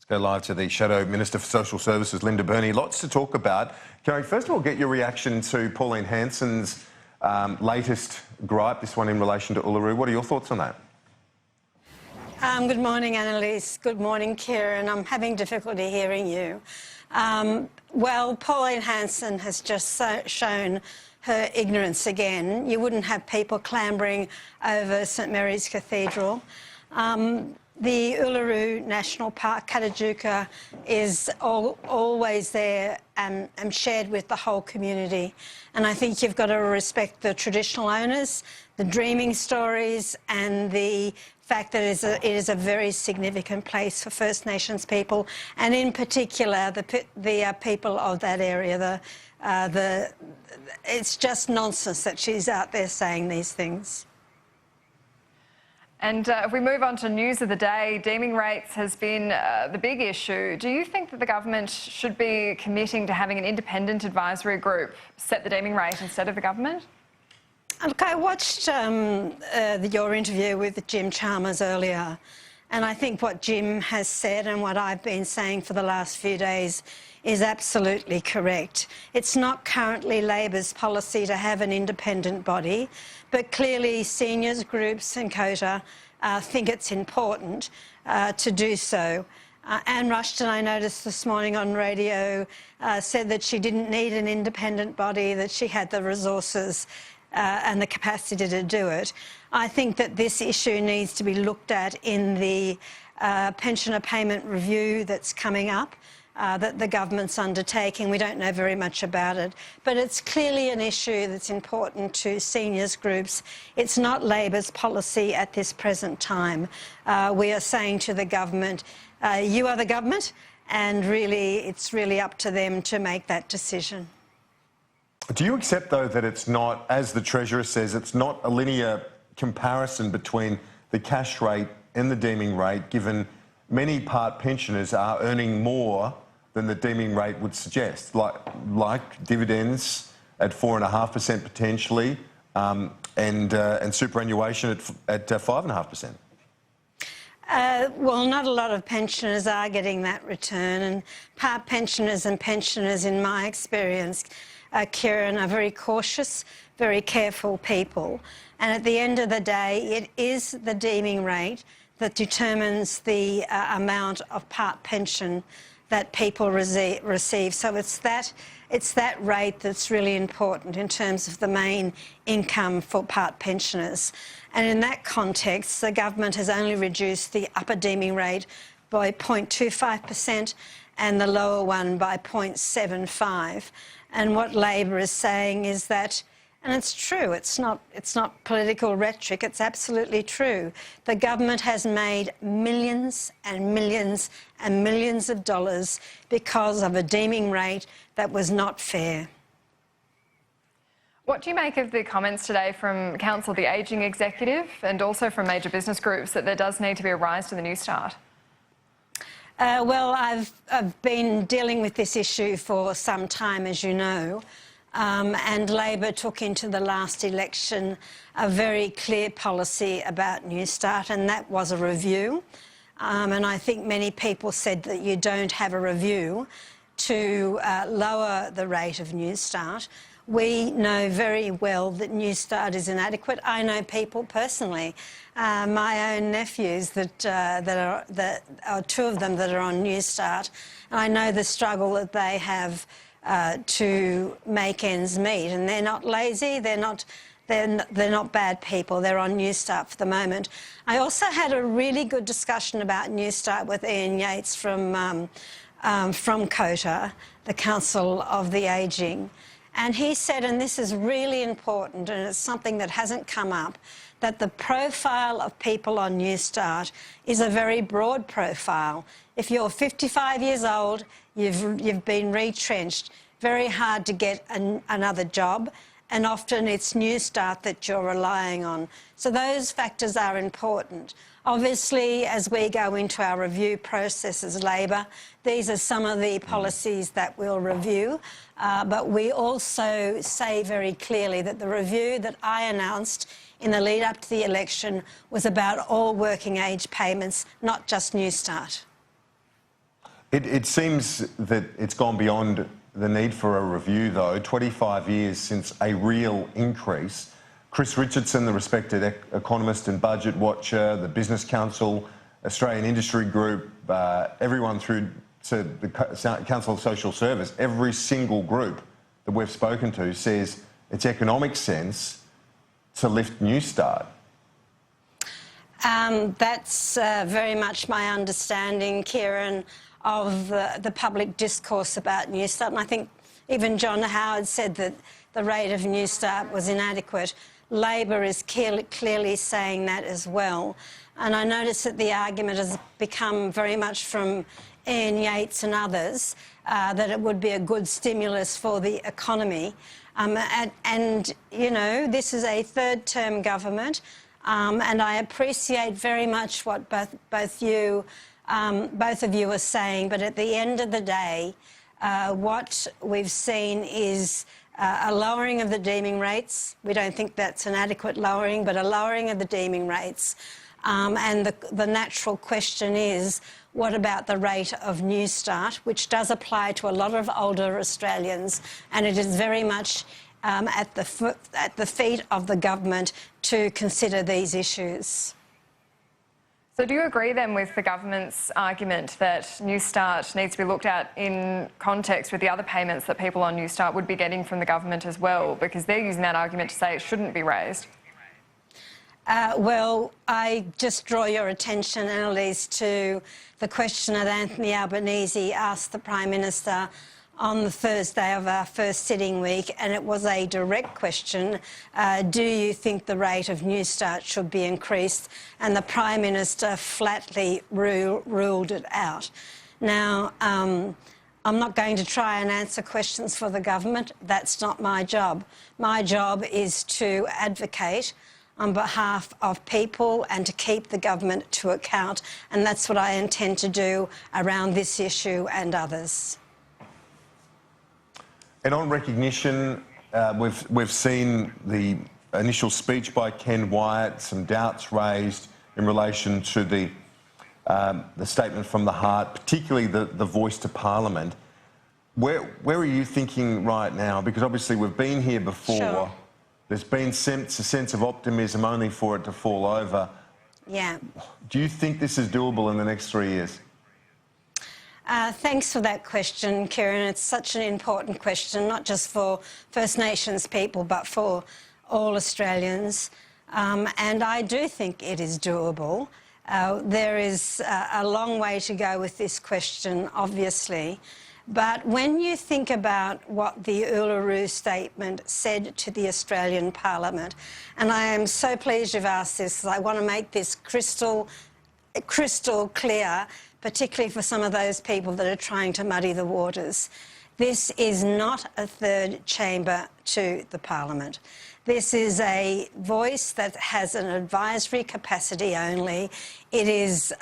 Go live to the Shadow Minister for Social Services, Linda Burney. Lots to talk about. Can I first of all get your reaction to Pauline Hanson's latest gripe, this one in relation to Uluru? What are your thoughts on that? Good morning, Annalise. Good morning, Kieran. I'm having difficulty hearing you. Well, Pauline Hanson has just shown her ignorance again. You wouldn't have people clambering over St Mary's Cathedral. The Uluru National Park, Katajuka, is always there and shared with the whole community. And I think you've got to respect the traditional owners, the dreaming stories, and the fact that it is a very significant place for First Nations people, and in particular the people of that area. It's just nonsense that she's out there saying these things. And if we move on to news of the day, deeming rates has been the big issue. Do you think that the government should be committing to having an independent advisory group set the deeming rate instead of the government? Look, I watched your interview with Jim Chalmers earlier, and I think what Jim has said and what I've been saying for the last few days is absolutely correct. It's not currently Labor's policy to have an independent body, but clearly seniors groups and COTA think it's important to do so. Anne Rushton, I noticed this morning on radio, said that she didn't need an independent body, that she had the resources and the capacity to do it. I think that this issue needs to be looked at in the pensioner payment review that's coming up, that the government's undertaking. We don't know very much about it, but it's clearly an issue that's important to seniors groups. It's not Labor's policy at this present time. We are saying to the government, you are the government, and really it's really up to them to make that decision. Do you accept, though, that it's not, as the Treasurer says, it's not a linear comparison between the cash rate and the deeming rate, given many part pensioners are earning more than the deeming rate would suggest, like dividends at 4.5% potentially, and superannuation at 5.5%? Well, not a lot of pensioners are getting that return, and part pensioners and pensioners, in my experience, Kieran, are very cautious, very careful people. And at the end of the day, it is the deeming rate that determines the amount of part pension that people receive. So it's that rate that's really important in terms of the main income for part pensioners. And in that context, the government has only reduced the upper deeming rate by 0.25% and the lower one by 0.75%. And what Labor is saying is that, and it's true, it's not political rhetoric, it's absolutely true. The government has made millions and millions and millions of dollars because of a deeming rate that was not fair. What do you make of the comments today from Council of the Ageing Executive and also from major business groups that there does need to be a rise to the New Start? Well, I've been dealing with this issue for some time, as you know. And Labor took into the last election a very clear policy about New Start, and that was a review. And I think many people said that you don't have a review to lower the rate of New Start. We know very well that New Start is inadequate. I know people personally, my own nephews that are two of them that are on New Start, and I know the struggle that they have to make ends meet. And they're not lazy, they're not bad people, they're on New Start for the moment. I also had a really good discussion about New Start with Ian Yates from COTA, the Council of the Ageing. And he said, and this is really important, and it's something that hasn't come up, that the profile of people on New Start is a very broad profile. If you're 55 years old, you've been retrenched, very hard to get another job, and often it's New Start that you're relying on. So those factors are important. Obviously, as we go into our review process as Labor, these are some of the policies that we'll review, but we also say very clearly that the review that I announced in the lead up to the election was about all working age payments, not just New Start. It seems that it's gone beyond the need for a review, though. 25 years since a real increase. Chris Richardson, the respected economist and budget watcher, the Business Council, Australian Industry Group, everyone through to the Council of Social Service, every single group that we've spoken to says it's economic sense to lift Newstart. That's very much my understanding, Kieran, of the public discourse about Newstart. And I think even John Howard said that the rate of Newstart was inadequate. Labor is clearly saying that as well. And I notice that the argument has become very much from Ian Yates and others that it would be a good stimulus for the economy. And, you know, this is a third-term government, and I appreciate very much what both of you are saying, but at the end of the day, what we've seen is a lowering of the deeming rates. We don't think that's an adequate lowering, but a lowering of the deeming rates. And the natural question is, what about the rate of Newstart, which does apply to a lot of older Australians, and it is very much at the feet of the government to consider these issues. So do you agree then with the government's argument that Newstart needs to be looked at in context with the other payments that people on Newstart would be getting from the government as well, because they're using that argument to say it shouldn't be raised? Well, I just draw your attention, Annalise, to the question that Anthony Albanese asked the Prime Minister on the Thursday of our first sitting week, and it was a direct question. Do you think the rate of Newstart should be increased? And the Prime Minister flatly ruled it out. Now, I'm not going to try and answer questions for the government. That's not my job. My job is to advocate on behalf of people and to keep the government to account, and that's what I intend to do around this issue and others. And on recognition, we've seen the initial speech by Ken Wyatt, some doubts raised in relation to the statement from the heart, particularly the voice to Parliament. Where are you thinking right now? Because obviously we've been here before. Sure. There's been a sense of optimism only for it to fall over. Yeah. Do you think this is doable in the next 3 years? Thanks for that question, Kieran. It's such an important question, not just for First Nations people, but for all Australians. And I do think it is doable. There is a long way to go with this question, obviously. But when you think about what the Uluru Statement said to the Australian Parliament, and I am so pleased you've asked this, I want to make this crystal clear, particularly for some of those people that are trying to muddy the waters. This is not a third chamber to the Parliament. This is a voice that has an advisory capacity only. It is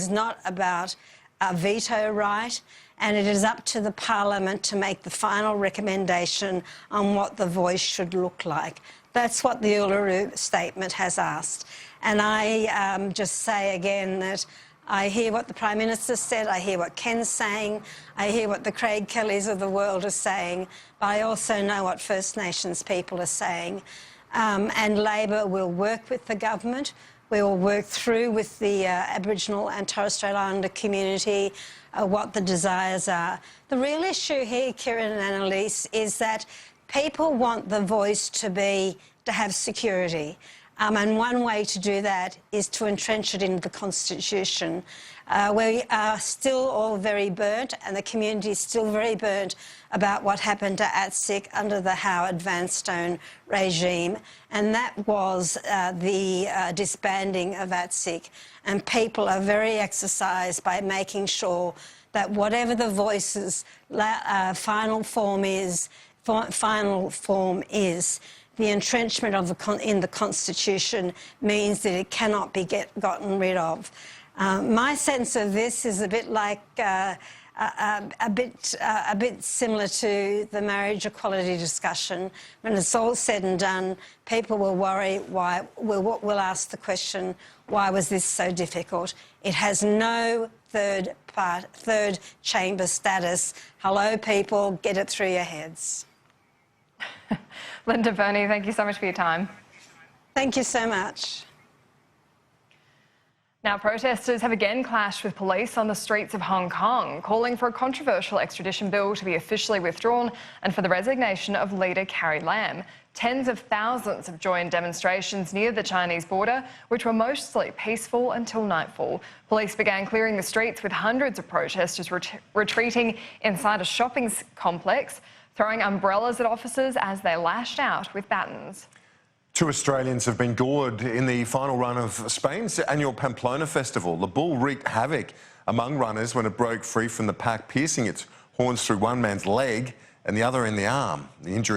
not about a veto right, and it is up to the Parliament to make the final recommendation on what the voice should look like. That's what the Uluru Statement has asked. And I just say again that I hear what the Prime Minister said, I hear what Ken's saying, I hear what the Craig Kellys of the world are saying, but I also know what First Nations people are saying. And Labor will work with the government. We will work through with the Aboriginal and Torres Strait Islander community what the desires are. The real issue here, Kieran and Annalise, is that people want the voice to have security. And one way to do that is to entrench it into the Constitution. We are still all very burnt, and the community is still very burnt about what happened to ATSIC under the Howard Vanstone regime, and that was the disbanding of ATSIC. And people are very exercised by making sure that whatever the voice's final form is, the entrenchment of in the Constitution means that it cannot be gotten rid of. My sense of this is a bit like a bit similar to the marriage equality discussion. When it's all said and done, people will worry will ask the question, why was this so difficult? It has no third chamber status. Hello, people, get it through your heads. Linda, Burney, thank you so much for your time. Thank you so much. Now, protesters have again clashed with police on the streets of Hong Kong, calling for a controversial extradition bill to be officially withdrawn and for the resignation of leader Carrie Lam. Tens of thousands have joined demonstrations near the Chinese border, which were mostly peaceful until nightfall. Police began clearing the streets with hundreds of protesters retreating inside a shopping complex, throwing umbrellas at officers as they lashed out with batons. 2 Australians have been gored in the final run of Spain's annual Pamplona festival. The bull wreaked havoc among runners when it broke free from the pack, piercing its horns through one man's leg and the other in the arm. The injury